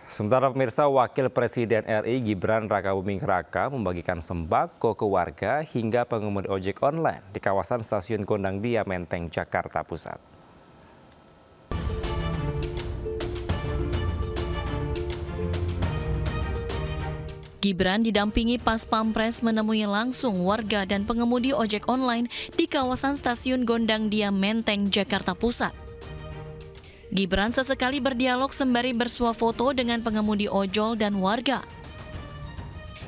Sementara pemirsa, Wakil Presiden RI Gibran Rakabuming Raka membagikan sembako ke warga hingga pengemudi ojek online di kawasan Stasiun Gondang Dia, Menteng, Jakarta Pusat. Gibran didampingi Pas Pampres menemui langsung warga dan pengemudi ojek online di kawasan Stasiun Gondang Dia, Menteng, Jakarta Pusat. Gibran sesekali berdialog sembari bersuah foto dengan pengemudi ojol dan warga.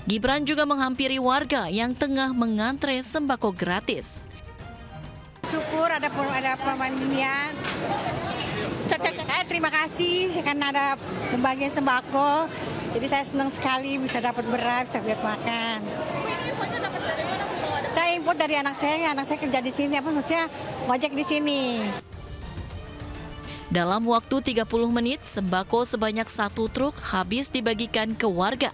Gibran juga menghampiri warga yang tengah mengantre sembako gratis. Syukur ada pembagian. Terima kasih karena ada pembagian sembako. Jadi saya senang sekali bisa dapat beras, bisa buat makan. Saya import dari anak saya kerja di sini, maksudnya ojek di sini. Dalam waktu 30 menit, sembako sebanyak 1 truk habis dibagikan ke warga.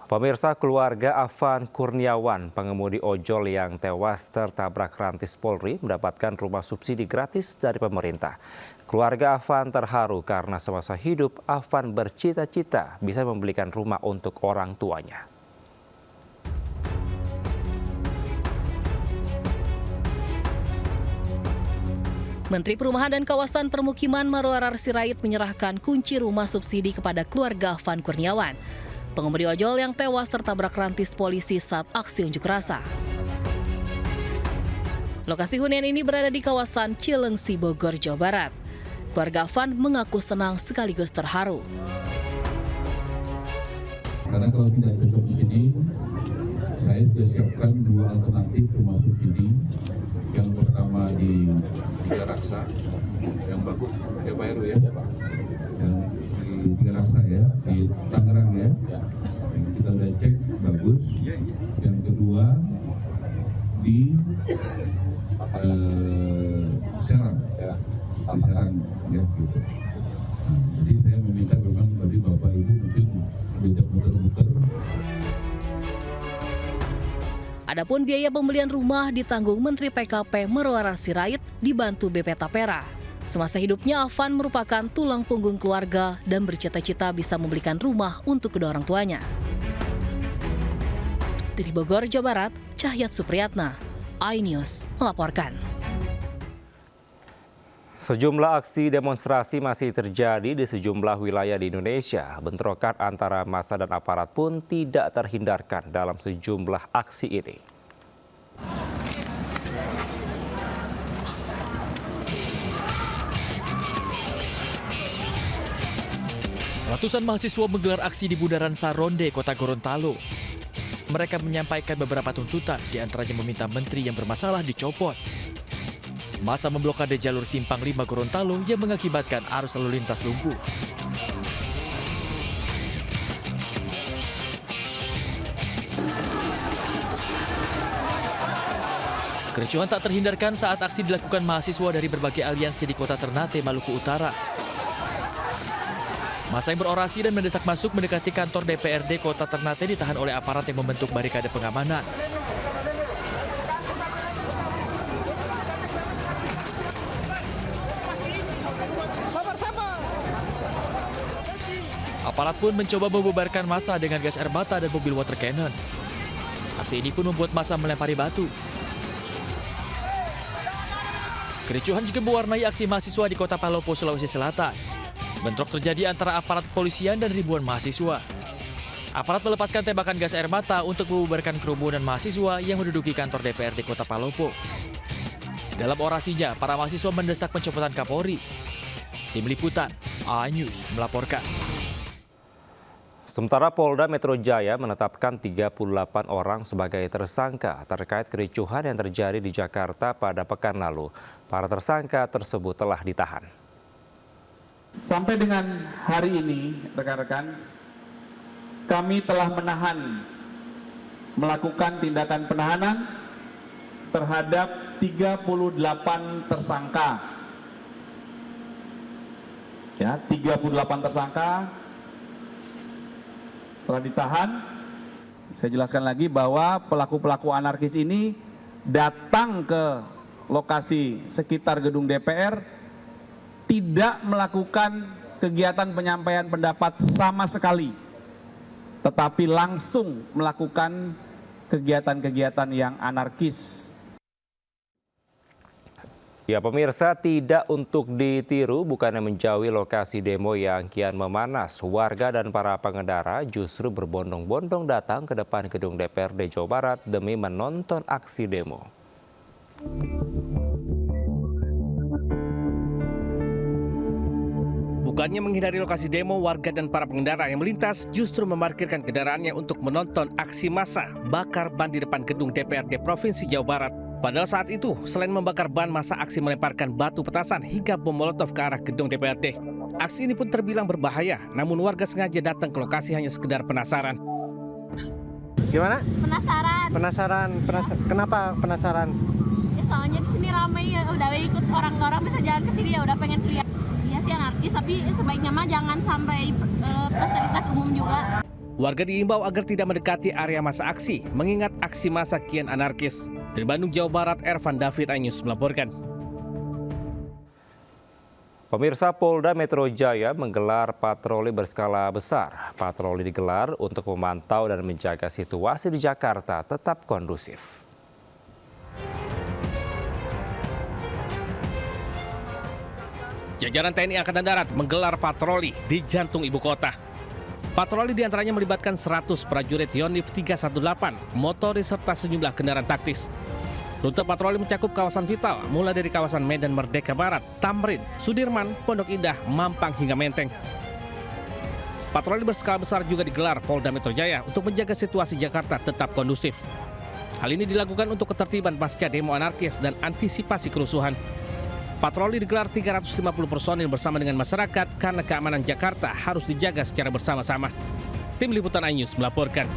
Pemirsa, keluarga Afan Kurniawan, pengemudi ojol yang tewas tertabrak rantis Polri, mendapatkan rumah subsidi gratis dari pemerintah. Keluarga Afan terharu karena semasa hidup Afan bercita-cita bisa membelikan rumah untuk orang tuanya. Menteri Perumahan dan Kawasan Permukiman Marwarar Sirait menyerahkan kunci rumah subsidi kepada keluarga Afan Kurniawan, pengemudi ojol yang tewas tertabrak rantis polisi saat aksi unjuk rasa. Lokasi hunian ini berada di kawasan Cilengsi, Bogor, Jawa Barat. Keluarga Afan mengaku senang sekaligus terharu. Karena kalau tidak cocok di sini, saya sudah siapkan 2 alternatif rumah subsidi. Yang pertama di Tiga Raksa, yang bagus, ya Pak Heru ya, yang di Tiga Raksa ya, di Tangerang ya, yang kita udah cek bagus. Yang kedua di Serang ya gitu. Jadi saya meminta memang tadi Bapak Ibu mungkin tidak muter-muter. Adapun biaya pembelian rumah ditanggung Menteri PKP Marwarar Sirait dibantu BP Tapera. Semasa hidupnya Afan merupakan tulang punggung keluarga dan bercita-cita bisa membelikan rumah untuk kedua orang tuanya. Dari Bogor, Jawa Barat, Cahyat Supriyatna, iNews melaporkan. Sejumlah aksi demonstrasi masih terjadi di sejumlah wilayah di Indonesia. Bentrokan antara massa dan aparat pun tidak terhindarkan dalam sejumlah aksi ini. Ratusan mahasiswa menggelar aksi di Bundaran Saronde, Kota Gorontalo. Mereka menyampaikan beberapa tuntutan, diantaranya meminta menteri yang bermasalah dicopot. Massa memblokade jalur Simpang 5 Gorontalo yang mengakibatkan arus lalu lintas lumpuh. Kericuhan tak terhindarkan saat aksi dilakukan mahasiswa dari berbagai aliansi di kota Ternate, Maluku Utara. Massa yang berorasi dan mendesak masuk mendekati kantor DPRD Kota Ternate ditahan oleh aparat yang membentuk barikade pengamanan. Aparat pun mencoba membubarkan massa dengan gas air mata dan mobil water cannon. Aksi ini pun membuat massa melempari batu. Kericuhan juga mewarnai aksi mahasiswa di Kota Palopo, Sulawesi Selatan. Bentrok terjadi antara aparat kepolisian dan ribuan mahasiswa. Aparat melepaskan tembakan gas air mata untuk membubarkan kerumunan mahasiswa yang menduduki kantor DPRD Kota Palopo. Dalam orasinya, para mahasiswa mendesak pencopotan Kapolri. Tim Liputan, iNews melaporkan. Sementara Polda Metro Jaya menetapkan 38 orang sebagai tersangka terkait kericuhan yang terjadi di Jakarta pada pekan lalu. Para tersangka tersebut telah ditahan. Sampai dengan hari ini, rekan-rekan, kami telah melakukan tindakan penahanan terhadap 38 tersangka. Ya, 38 tersangka telah ditahan Saya jelaskan lagi bahwa pelaku-pelaku anarkis ini datang ke lokasi sekitar gedung DPR, tidak melakukan kegiatan penyampaian pendapat sama sekali, tetapi langsung melakukan kegiatan-kegiatan yang anarkis. Ya pemirsa, tidak untuk ditiru, bukannya menjauhi lokasi demo yang kian memanas. Warga dan para pengendara justru berbondong-bondong datang ke depan gedung DPRD Jawa Barat demi menonton aksi demo. Bukannya menghindari lokasi demo, warga dan para pengendara yang melintas justru memarkirkan kendaraannya untuk menonton aksi massa bakar ban di depan gedung DPRD Provinsi Jawa Barat. Padahal saat itu, selain membakar ban, massa aksi melemparkan batu petasan hingga bom molotov ke arah gedung DPRD. Aksi ini pun terbilang berbahaya, namun warga sengaja datang ke lokasi hanya sekedar penasaran. Gimana? Penasaran. Kenapa penasaran? Ya soalnya di sini ramai ya, udah ikut orang-orang bisa jalan ke sini ya udah pengen lihat. Iya sih anarkis, tapi sebaiknya mah jangan sampai fasilitas umum juga. Warga diimbau agar tidak mendekati area massa aksi, mengingat aksi massa kian anarkis. Dari Bandung, Jawa Barat, Ervan David, iNews melaporkan. Pemirsa, Polda Metro Jaya menggelar patroli berskala besar. Patroli digelar untuk memantau dan menjaga situasi di Jakarta tetap kondusif. Jajaran TNI Angkatan Darat menggelar patroli di jantung ibu kota. Patroli diantaranya melibatkan 100 prajurit Yonif 318, motoris serta sejumlah kendaraan taktis. Rute patroli mencakup kawasan vital, mulai dari kawasan Medan Merdeka Barat, Tamrin, Sudirman, Pondok Indah, Mampang hingga Menteng. Patroli berskala besar juga digelar Polda Metro Jaya untuk menjaga situasi Jakarta tetap kondusif. Hal ini dilakukan untuk ketertiban pasca demo anarkis dan antisipasi kerusuhan. Patroli digelar 350 personil bersama dengan masyarakat karena keamanan Jakarta harus dijaga secara bersama-sama. Tim Liputan iNews melaporkan.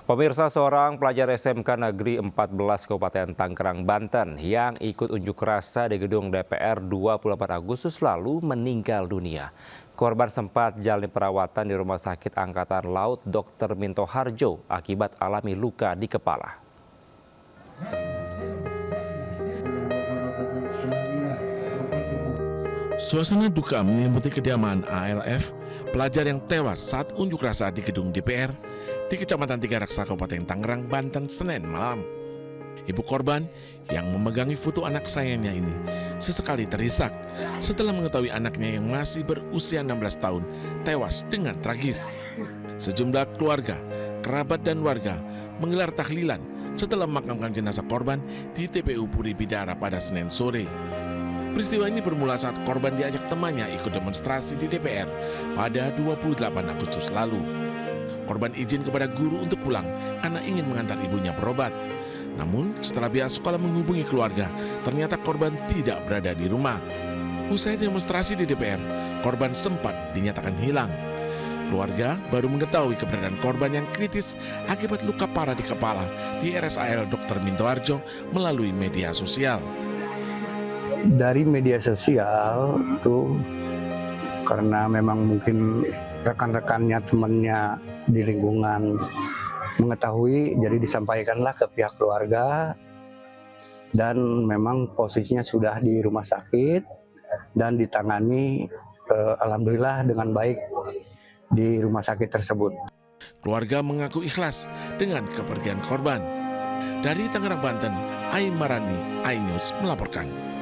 Pemirsa, seorang pelajar SMK Negeri 14 Kabupaten Tangerang, Banten yang ikut unjuk rasa di gedung DPR 28 Agustus lalu meninggal dunia. Korban sempat jalani perawatan di Rumah Sakit Angkatan Laut Dr. Minto Harjo akibat alami luka di kepala. Suasana duka menyelimuti kediaman ALF, pelajar yang tewas saat unjuk rasa di gedung DPR di Kecamatan Tiga Raksa, Kabupaten Tangerang, Banten, Senin malam. Ibu korban yang memegangi foto anak sayangnya ini sesekali terisak setelah mengetahui anaknya yang masih berusia 16 tahun tewas dengan tragis. Sejumlah keluarga, kerabat dan warga menggelar tahlilan setelah memakamkan jenazah korban di TPU Puri Bidara pada Senin sore. Peristiwa ini bermula saat korban diajak temannya ikut demonstrasi di DPR pada 28 Agustus lalu. Korban izin kepada guru untuk pulang karena ingin mengantar ibunya berobat. Namun setelah pihak sekolah menghubungi keluarga, ternyata korban tidak berada di rumah. Usai demonstrasi di DPR, korban sempat dinyatakan hilang. Keluarga baru mengetahui keberadaan korban yang kritis akibat luka parah di kepala di RSAL Dr. Minto Harjo melalui media sosial. Dari media sosial itu karena memang mungkin rekan-rekannya, temannya di lingkungan mengetahui, jadi disampaikanlah ke pihak keluarga dan memang posisinya sudah di rumah sakit dan ditangani alhamdulillah dengan baik di rumah sakit tersebut. Keluarga mengaku ikhlas dengan kepergian korban. Dari Tangerang, Banten, Ai Marani, iNews melaporkan.